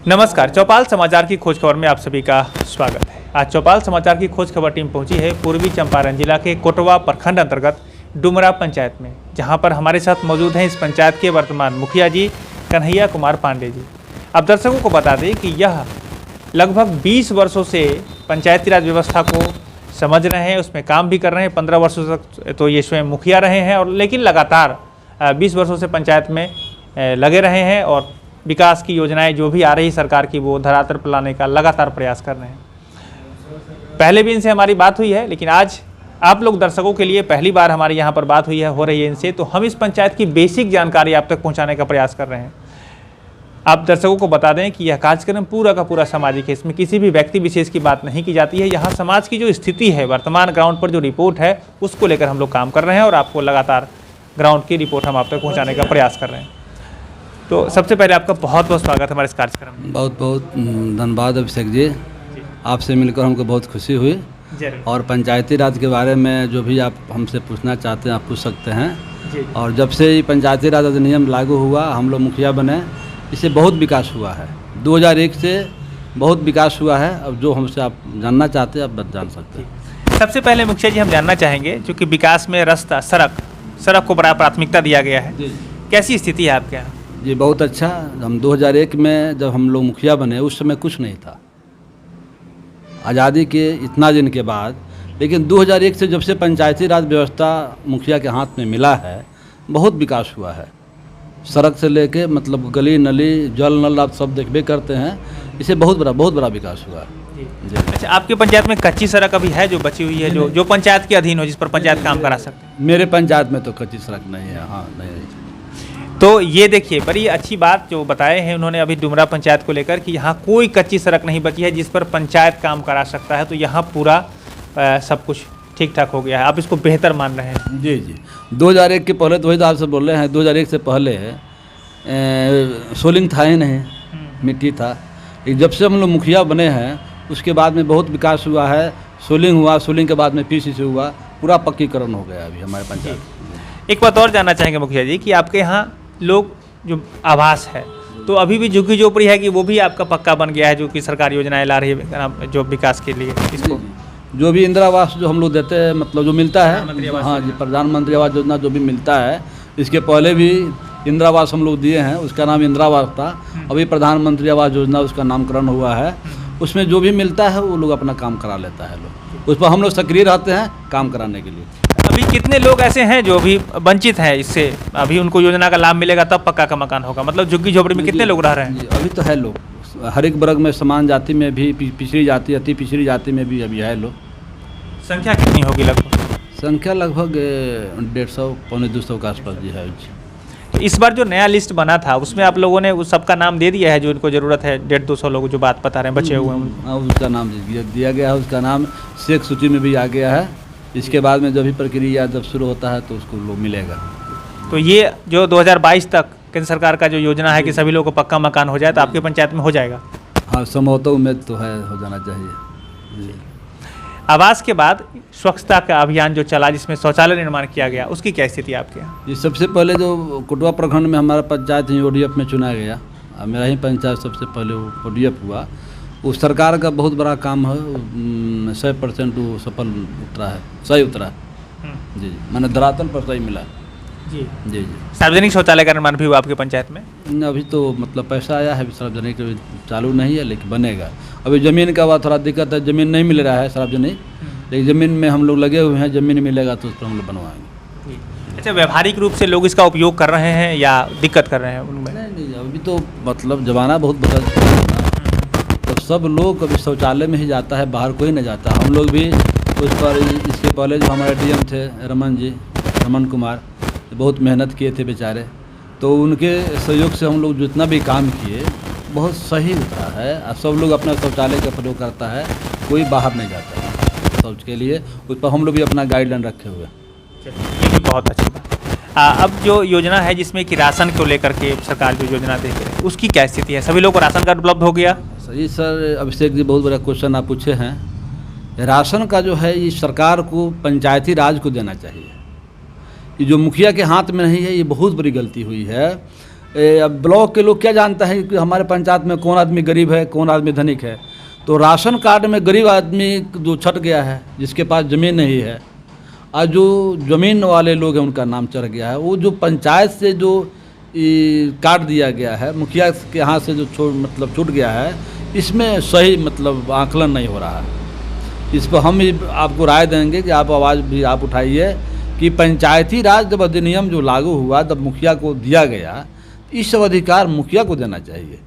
नमस्कार, चौपाल समाचार की खोज खबर में आप सभी का स्वागत है। आज चौपाल समाचार की खोज खबर टीम पहुंची है पूर्वी चंपारण जिला के कोटवा प्रखंड अंतर्गत डुमरा पंचायत में, जहां पर हमारे साथ मौजूद हैं इस पंचायत के वर्तमान मुखिया जी कन्हैया कुमार पांडे जी। अब दर्शकों को बता दें कि यह लगभग 20 वर्षों से पंचायती राज व्यवस्था को समझ रहे हैं, उसमें काम भी कर रहे हैं। 15 वर्षों तक तो ये स्वयं मुखिया रहे हैं और लेकिन लगातार 20 वर्षों से पंचायत में लगे रहे हैं और विकास की योजनाएं जो भी आ रही सरकार की वो धरातल पर लाने का लगातार प्रयास कर रहे हैं। पहले भी इनसे हमारी बात हुई है, लेकिन आज आप लोग दर्शकों के लिए पहली बार हमारी यहाँ पर बात हो रही है इनसे, तो हम इस पंचायत की बेसिक जानकारी आप तक पहुँचाने का प्रयास कर रहे हैं। आप दर्शकों को बता दें कि यह कार्यक्रम पूरा का पूरा सामाजिक है, इसमें किसी भी व्यक्ति विशेष की बात नहीं की जाती है। यहाँ समाज की जो स्थिति है, वर्तमान ग्राउंड पर जो रिपोर्ट है, उसको लेकर हम लोग काम कर रहे हैं और आपको लगातार ग्राउंड की रिपोर्ट हम आप तक पहुँचाने का प्रयास कर रहे हैं। तो सबसे पहले आपका बहुत बहुत स्वागत है हमारे इस कार्यक्रम में। बहुत बहुत धन्यवाद अभिषेक जी, आपसे मिलकर हमको बहुत खुशी हुई। और पंचायती राज के बारे में जो भी आप हमसे पूछना चाहते हैं आप पूछ सकते हैं। और जब से ये पंचायती राज अधिनियम लागू हुआ, हम लोग मुखिया बने, इससे बहुत विकास हुआ है। 2001 से बहुत विकास हुआ है। अब जो हमसे आप जानना चाहते हैं आप जान सकते हैं। सबसे पहले मुखिया जी हम जानना चाहेंगे, चूँकि विकास में रास्ता सड़क को बड़ा प्राथमिकता दिया गया है, कैसी स्थिति है आपके यहाँ? जी बहुत अच्छा। हम 2001 में जब हम लोग मुखिया बने उस समय कुछ नहीं था, आज़ादी के इतना दिन के बाद। लेकिन 2001 से जब से पंचायती राज व्यवस्था मुखिया के हाथ में मिला है, बहुत विकास हुआ है। सड़क से लेके मतलब गली नली जल नल आप सब देखबे करते हैं, इससे बहुत बड़ा विकास हुआ है। जी। अच्छा, आपके पंचायत में कच्ची सड़क अभी है जो बची हुई है, जो पंचायत के अधीन हो, जिस पर पंचायत काम करा सकते हैं? मेरे पंचायत में तो कच्ची सड़क नहीं है। हाँ नहीं। तो ये देखिए, बड़ी अच्छी बात जो बताए हैं उन्होंने अभी डुमरा पंचायत को लेकर कि यहाँ कोई कच्ची सड़क नहीं बची है जिस पर पंचायत काम करा सकता है। तो यहाँ पूरा सब कुछ ठीक ठाक हो गया है, आप इसको बेहतर मान रहे हैं? जी 2001 के पहले तो वही तो आपसे बोल रहे हैं, 2001 से पहले सोलिंग था ही नहीं, मिट्टी था। जब से हम लोग मुखिया बने हैं उसके बाद में बहुत विकास हुआ है। सोलिंग हुआ, सोलिंग के बाद में पीसीसी हुआ, पूरा पक्कीकरण हो गया अभी हमारे पंचायत। एक बात और जानना चाहेंगे मुखिया जी कि आपके यहाँ लोग जो आवास है, तो अभी भी झुग्गी झोपड़ी है कि वो भी आपका पक्का बन गया है, जो कि सरकारी योजनाएं ला रही है जो विकास के लिए? इसको जो भी इंदिरा आवास जो हम लोग देते हैं, मतलब जो मिलता है, हाँ जी, प्रधानमंत्री आवास योजना जो भी मिलता है, इसके पहले भी इंदिरा आवास हम लोग दिए हैं, उसका नाम इंदिरा आवास था। अभी प्रधानमंत्री आवास योजना उसका नामकरण हुआ है। उसमें जो भी मिलता है वो लोग अपना काम करा लेता है लोग, उस पर हम लोग सक्रिय रहते हैं काम कराने के लिए। अभी कितने लोग ऐसे हैं जो अभी वंचित हैं इससे? अभी उनको योजना का लाभ मिलेगा तब पक्का का मकान होगा, मतलब झुग्गी झोपड़ी में कितने लोग रह रहे हैं? अभी तो है लोग, हर एक वर्ग में, समान जाति में भी, पिछड़ी जाति, अति पिछड़ी जाति में भी अभी है लोग। संख्या कितनी होगी लगभग? संख्या लगभग 150 पौने 200 के आसपास जी है। तो इस बार जो नया लिस्ट बना था उसमें आप लोगों ने उस सबका नाम दे दिया है जो इनको ज़रूरत है? 150-200 लोग जो बात बता रहे हैं बचे हुए हैं, हाँ उसका नाम दिया गया है। उसका नाम शेख सूची में भी आ गया है। इसके बाद में जो भी प्रक्रिया जब शुरू होता है तो उसको लोग मिलेगा। तो ये जो 2022 तक केंद्र सरकार का जो योजना है कि सभी लोगों को पक्का मकान हो जाए, तो आपके पंचायत में हो जाएगा? हाँ संभवतः उम्मीद तो है, हो जाना चाहिए। आवास के बाद स्वच्छता का अभियान जो चला जिसमें शौचालय निर्माण किया गया, उसकी क्या स्थिति है आपके यहाँ? ये सबसे पहले जो कोटवा प्रखंड में हमारा पंचायत ही ODF में चुना गया, मेरा ही पंचायत सबसे पहले वो ODF हुआ। उस सरकार का बहुत बड़ा काम है, 100% वो सफल उतरा है, सही उतरा है। जी मैंने धरातल पर सही मिला। जी जी। सार्वजनिक शौचालय का निर्माण भी हुआ आपके पंचायत में? अभी तो मतलब पैसा आया है, सार्वजनिक अभी चालू नहीं है, लेकिन बनेगा। अभी ज़मीन का थोड़ा दिक्कत है, ज़मीन नहीं मिल रहा है सार्वजनिक, लेकिन ज़मीन में हम लोग लगे हुए हैं, ज़मीन मिलेगा तो उस पर हम लोग बनवाएंगे। अच्छा, व्यवहारिक रूप से लोग इसका उपयोग कर रहे हैं या दिक्कत कर रहे हैं उनमें? नहीं, अभी तो मतलब ज़माना बहुत बदल चुका है, तो सब लोग अभी शौचालय में ही जाता है, बाहर कोई नहीं जाता। हम लोग भी उस पर, इसके पहले जो हमारे DM थे रमन कुमार, बहुत मेहनत किए थे बेचारे, तो उनके सहयोग से हम लोग जितना भी काम किए बहुत सही उतरा है। और सब लोग अपना शौचालय का प्रयोग करता है, कोई बाहर नहीं जाता है शौच के लिए। उस पर हम लोग भी अपना गाइडलाइन रखे हुए हैं। ये भी बहुत अच्छी बात। अब जो योजना है जिसमें कि राशन को लेकर के सरकार जो योजना दे रही है, उसकी क्या स्थिति है? सभी लोग को राशन कार्ड उपलब्ध हो गया? सही सर, अभिषेक जी बहुत बड़ा क्वेश्चन आप पूछे हैं। राशन का जो है ये सरकार को पंचायती राज को देना चाहिए। ये जो मुखिया के हाथ में नहीं है, ये बहुत बड़ी गलती हुई है। अब ब्लॉक के लोग क्या जानता है कि हमारे पंचायत में कौन आदमी गरीब है, कौन आदमी धनिक है। तो राशन कार्ड में गरीब आदमी जो छट गया है, जिसके पास ज़मीन नहीं है, और जो ज़मीन वाले लोग हैं उनका नाम चढ़ गया है। वो जो पंचायत से जो कार्ड दिया गया है, मुखिया के हाथ से जो छूट गया है, इसमें सही आकलन नहीं हो रहा है। इस पर हम आपको राय देंगे कि आप आवाज़ भी आप उठाइए कि पंचायती राज जब अधिनियम जो लागू हुआ तब मुखिया को दिया गया, इस सब अधिकार मुखिया को देना चाहिए।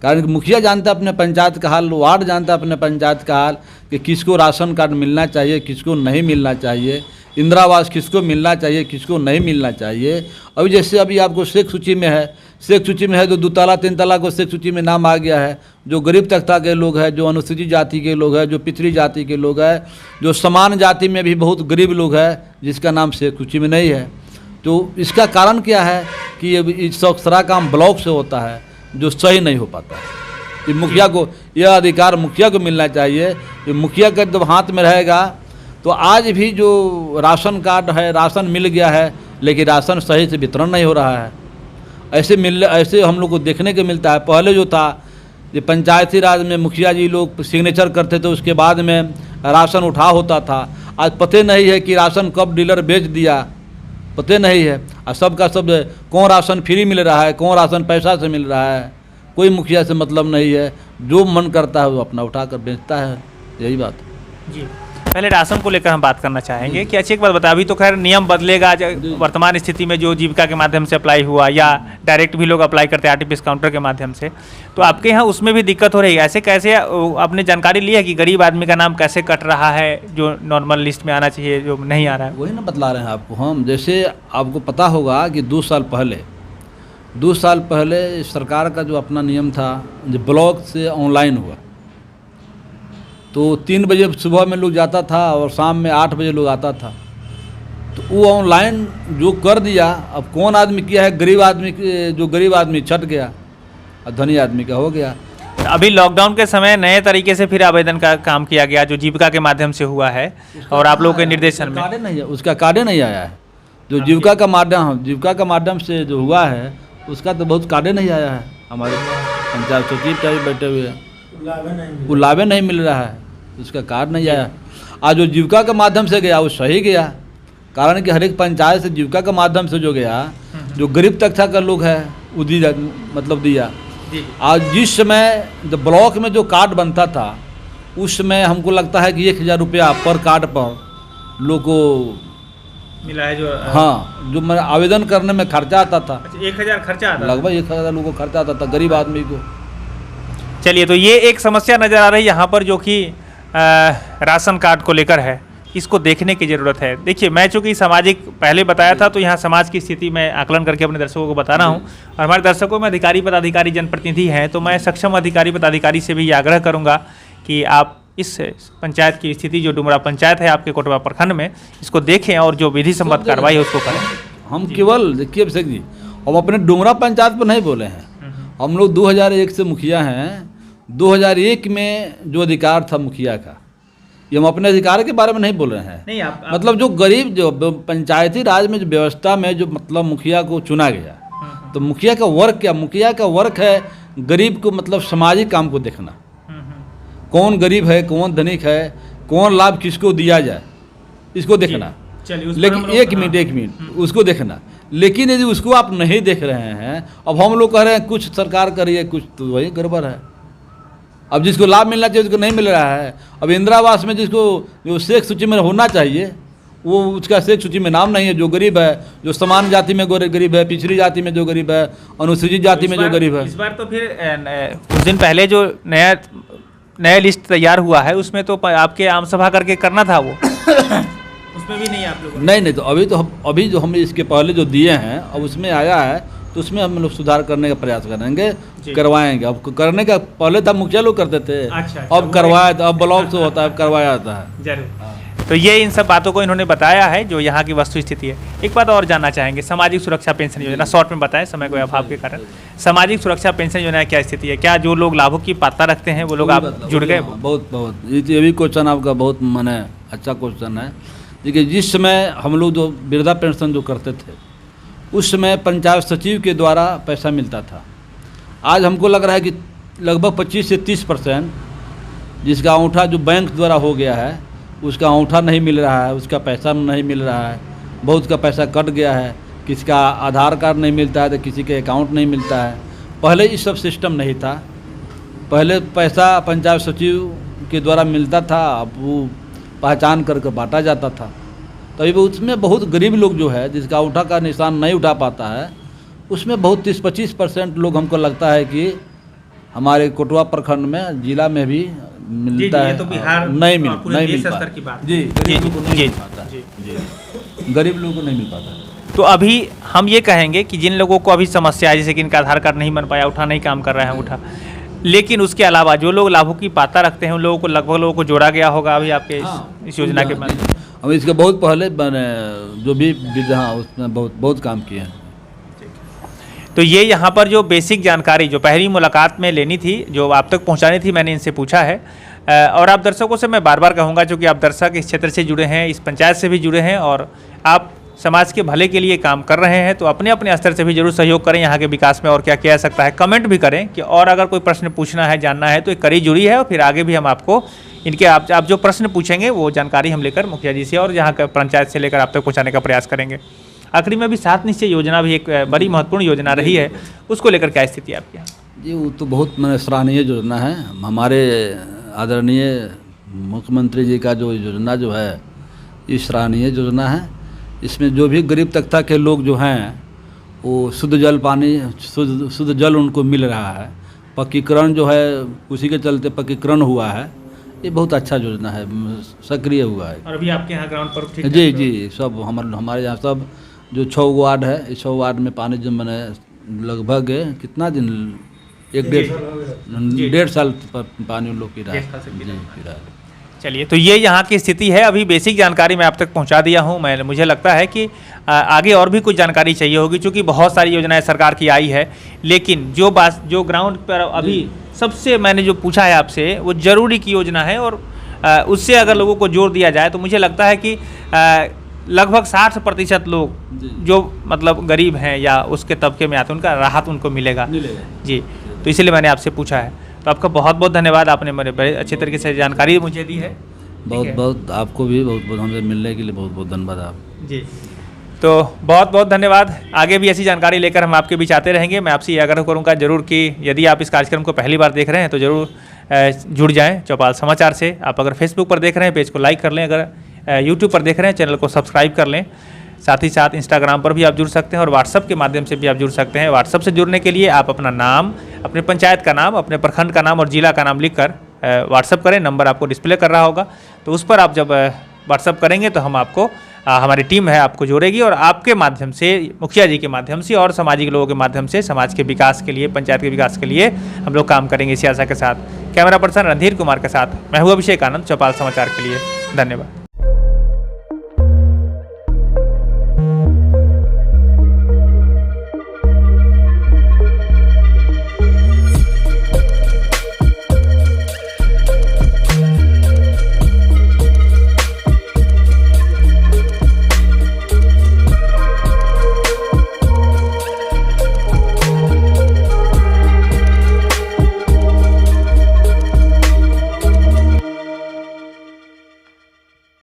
कारण कि मुखिया जानता है अपने पंचायत का हाल, वार्ड जानता है अपने पंचायत का हाल कि किसको राशन कार्ड मिलना चाहिए, किसको नहीं मिलना चाहिए, इंदिरा आवास किसको मिलना चाहिए, किसको नहीं मिलना चाहिए। अभी जैसे अभी आपको शेख सूची में है, शेख सूची में है जो 2 ताला 3 ताला को शेख सूची में नाम आ गया है, जो गरीब तबका के लोग हैं, जो अनुसूचित जाति के लोग हैं, जो पिछड़ी जाति के लोग हैं, जो समान जाति में भी बहुत गरीब लोग हैं जिसका नाम शेख सूची में नहीं है। तो इसका कारण क्या है कि इस सारा काम ब्लॉक से होता है जो सही नहीं हो पाता है। कि मुखिया को यह अधिकार मुखिया को मिलना चाहिए। कि मुखिया के जब हाथ में रहेगा तो आज भी जो राशन कार्ड है, राशन मिल गया है लेकिन राशन सही से वितरण नहीं हो रहा है। ऐसे हम लोग को देखने को मिलता है। पहले जो था ये पंचायती राज में मुखिया जी लोग सिग्नेचर करते थे, उसके बाद में राशन उठा होता था। आज पते नहीं है कि राशन कब डीलर बेच दिया, पते नहीं है। और सबका सब कौन राशन फ्री मिल रहा है, कौन राशन पैसा से मिल रहा है, कोई मुखिया से मतलब नहीं है। जो मन करता है वो अपना उठा कर बेचता है, यही बात जी। पहले राशन को लेकर हम बात करना चाहेंगे कि अच्छी एक बात बता, अभी तो खैर नियम बदलेगा। वर्तमान स्थिति में जो जीविका के माध्यम से अप्लाई हुआ या डायरेक्ट भी लोग अप्लाई करते हैं आरटीपीएस काउंटर के माध्यम से, तो आपके यहाँ उसमें भी दिक्कत हो रही है। ऐसे कैसे आपने जानकारी ली है कि गरीब आदमी का नाम कैसे कट रहा है जो नॉर्मल लिस्ट में आना चाहिए, जो नहीं आ रहा है? वही ना बतला रहे हैं आपको हम। जैसे आपको पता होगा कि 2 साल पहले सरकार का जो अपना नियम था जो ब्लॉक से ऑनलाइन हुआ, तो 3 बजे सुबह में लोग जाता था और शाम में 8 बजे लोग आता था। तो वो ऑनलाइन जो कर दिया, अब कौन आदमी किया है, गरीब आदमी, जो गरीब आदमी छट गया और धनी आदमी का हो गया। अभी लॉकडाउन के समय नए तरीके से फिर आवेदन का काम किया गया जो जीविका के माध्यम से हुआ है, और आप लोगों के निर्देशन में उसका कार्ड नहीं आया है। जो जीविका का माध्यम से जो हुआ है उसका तो बहुत कार्ड नहीं आया है। हमारे पंचायत सचिव चाहे बैठे हुए हैं, वो लाभे नहीं मिल रहा है, उसका कार्ड नहीं आया। आज जो जीविका के माध्यम से गया वो सही गया, कारण कि हर एक पंचायत से जीविका के माध्यम से जो गया, जो गरीब तबका का लोग है वो दिया। आज जिस समय जब ब्लॉक में जो कार्ड बनता था उस समय हमको लगता है कि 1000 रुपया पर कार्ड पर लोग को मिला है। जो हाँ, जो मैं आवेदन करने में खर्चा आता था, 1000 खर्चा आता, लगभग 1000 लोगों को खर्चा आता था गरीब आदमी को। चलिए, तो ये एक समस्या नज़र आ रही है यहाँ पर जो कि राशन कार्ड को लेकर है, इसको देखने की ज़रूरत है। देखिए, मैं चूँकि सामाजिक पहले बताया था तो यहाँ समाज की स्थिति में आकलन करके अपने दर्शकों को बता रहा हूँ, और हमारे दर्शकों में अधिकारी पदाधिकारी जनप्रतिनिधि हैं, तो मैं सक्षम अधिकारी पदाधिकारी से भी आग्रह करूँगा कि आप इस पंचायत की स्थिति जो डुमरा पंचायत है आपके कोटवा प्रखंड में, इसको देखें और जो विधि सम्मत कार्रवाई है उसको करें। हम केवल देखिए अभिषेक जी, हम अपने डुमरा पंचायत पर नहीं बोले हैं। हम लोग 2001 से मुखिया हैं। 2001 में जो अधिकार था मुखिया का, ये हम अपने अधिकार के बारे में नहीं बोल रहे हैं। नहीं, आप मतलब जो गरीब, जो पंचायती राज में जो व्यवस्था में जो मुखिया को चुना गया, तो मुखिया का वर्क क्या, मुखिया का वर्क है गरीब को सामाजिक काम को देखना। कौन गरीब है, कौन धनिक है, कौन लाभ किसको दिया जाए, इसको देखना। लेकिन एक मिनट उसको देखना। लेकिन यदि उसको आप नहीं देख रहे हैं, अब हम लोग कह रहे हैं कुछ सरकार कर रही है, कुछ तो वही गड़बड़ है। अब जिसको लाभ मिलना चाहिए उसको नहीं मिल रहा है। अब इंदिरा आवास में जिसको जो शेख सूची में होना चाहिए वो उसका शेख सूची में नाम नहीं है। जो गरीब है, जो समान जाति में गरीब है, पिछड़ी जाति में जो गरीब है, अनुसूचित जाति में जो गरीब है। इस बार तो फिर कुछ दिन पहले जो नया लिस्ट तैयार हुआ है उसमें तो आपके आम सभा करके करना था, वो उसमें भी नहीं आप लोग नहीं तो अभी जो हम इसके पहले जो दिए हैं अब उसमें आया है, तो उसमें हम लोग सुधार करने का प्रयास करेंगे, करवाएंगे। अब करने का पहले तो मुखिया लोग करते थे, अब करवाया था, अब ब्लॉक से होता है, अब करवाया जाता है। जरूर। तो ये इन सब बातों को इन्होंने बताया है जो यहाँ की वस्तु स्थिति है। एक बात और जानना चाहेंगे, सामाजिक सुरक्षा पेंशन योजना, शॉर्ट में बताएं समय को अभाव के कारण। सामाजिक सुरक्षा पेंशन योजना क्या स्थिति है? क्या जो लोग लाभों की पात्रता रखते हैं वो लोग आप जुड़ गए? बहुत ये भी क्वेश्चन आपका बहुत अच्छा क्वेश्चन है। देखिए, जिस समय हम लोग जो वृद्धा पेंशन जो करते थे उस समय पंचायत सचिव के द्वारा पैसा मिलता था। आज हमको लग रहा है कि लगभग 25 से 30% जिसका अंगूठा जो बैंक द्वारा हो गया है उसका अंगूठा नहीं मिल रहा है, उसका पैसा नहीं मिल रहा है, बहुत का पैसा कट गया है, किसी का आधार कार्ड नहीं मिलता है तो किसी के अकाउंट नहीं मिलता है। पहले ये सब सिस्टम नहीं था, पहले पैसा पंचायत सचिव के द्वारा मिलता था, अब वो पहचान करके बांटा जाता था। तो अभी उसमें बहुत गरीब लोग जो है जिसका अंगूठा का निशान नहीं उठा पाता है, उसमें बहुत 30-25% लोग हमको लगता है कि हमारे कोटवा प्रखंड में जिला में भी मिलता है। तो बिहार नहीं मिल स्तर की बात जी, गरीब लोगों को नहीं मिल पाता जी, गरीब लोगों को नहीं मिल पाता। तो अभी हम ये कहेंगे कि जिन लोगों को अभी समस्या है, जैसे कि इनका आधार कार्ड नहीं बन पाया, उठा नहीं काम कर रहा है उठा, लेकिन उसके अलावा जो लोग लाभों की पाता रखते हैं उन लोगों को लगभग लोगों को जोड़ा गया होगा अभी आपके इस योजना के माध्यम से। हम इसके बहुत पहले जो भी हाँ उसमें बहुत काम किए हैं। तो ये यहाँ पर जो बेसिक जानकारी जो पहली मुलाकात में लेनी थी, जो आप तक पहुँचानी थी, मैंने इनसे पूछा है। और आप दर्शकों से मैं बार बार कहूँगा, क्योंकि आप दर्शक इस क्षेत्र से जुड़े हैं, इस पंचायत से भी जुड़े हैं और आप समाज के भले के लिए काम कर रहे हैं, तो अपने अपने स्तर से भी जरूर सहयोग करें यहाँ के विकास में। और क्या किया जा सकता है कमेंट भी करें कि और अगर कोई प्रश्न पूछना है, जानना है, तो एक कड़ी जुड़ी है और फिर आगे भी हम आपको इनके आप जो प्रश्न पूछेंगे वो जानकारी हम लेकर मुखिया जी से और यहाँ के पंचायत से लेकर आप तक पहुँचाने का प्रयास करेंगे। आखिरी में भी 7 निश्चय योजना भी एक बड़ी महत्वपूर्ण योजना रही है, उसको लेकर क्या स्थिति है आपकी? जी वो तो बहुत सराहनीय योजना है। हमारे आदरणीय मुख्यमंत्री जी का जो योजना जो है ये सराहनीय योजना है। इसमें जो भी गरीब तबका के लोग जो हैं वो शुद्ध जल पानी शुद्ध जल उनको मिल रहा है। पक्कीकरण जो है उसी के चलते पक्कीकरण हुआ है। ये बहुत अच्छा योजना है, सक्रिय हुआ है। और अभी आपके यहाँ ग्राउंड पर ठीक जी जी सब हमारे यहाँ सब जो 6 वार्ड है, इस 6 वार्ड में पानी जो मैंने लगभग कितना दिन 1-1.5 साल पानी लोग पी रहा है जी, पी रहा है। चलिए, तो ये यहाँ की स्थिति है। अभी बेसिक जानकारी मैं आप तक पहुँचा दिया हूँ। मुझे लगता है कि आगे और भी कुछ जानकारी चाहिए होगी, क्योंकि बहुत सारी योजनाएं सरकार की आई है, लेकिन जो ग्राउंड पर अभी सबसे मैंने जो पूछा है आपसे वो जरूरी की योजना है और उससे अगर लोगों को जोड़ दिया जाए तो मुझे लगता है कि लगभग 60% लोग जो मतलब गरीब हैं या उसके तबके में आते हैं उनका राहत उनको मिलेगा जी। तो इसलिए मैंने आपसे पूछा है। तो आपका बहुत बहुत धन्यवाद, आपने मेरे बड़े अच्छे तरीके से जानकारी मुझे दी है। बहुत आपको भी बहुत हमसे मिलने के लिए बहुत धन्यवाद आप जी। तो बहुत बहुत धन्यवाद। आगे भी ऐसी जानकारी लेकर हम आपके बीच आते रहेंगे। मैं आपसे ये आग्रह करूंगा जरूर कि यदि आप इस कार्यक्रम को पहली बार देख रहे हैं तो ज़रूर जुड़ जाएं चौपाल समाचार से। आप अगर फेसबुक पर देख रहे हैं पेज को लाइक कर लें, अगर यूट्यूब पर देख रहे हैं चैनल को सब्सक्राइब कर लें। साथ ही साथ इंस्टाग्राम पर भी आप जुड़ सकते हैं और व्हाट्सअप के माध्यम से भी आप जुड़ सकते हैं। व्हाट्सअप से जुड़ने के लिए आप अपना नाम, अपने पंचायत का नाम, अपने प्रखंड का नाम और जिला का नाम लिखकर व्हाट्सअप करें। नंबर आपको डिस्प्ले कर रहा होगा, तो उस पर आप जब व्हाट्सअप करेंगे तो हम आपको हमारी टीम है आपको जोड़ेगी और आपके माध्यम से, मुखिया जी के माध्यम से और सामाजिक लोगों के माध्यम से समाज के विकास के लिए, पंचायत के विकास के लिए हम लोग काम करेंगे इसी आशा के साथ। कैमरा पर्सन रणधीर कुमार के साथ मैं हूं अभिषेक आनंद, चौपाल समाचार के लिए। धन्यवाद।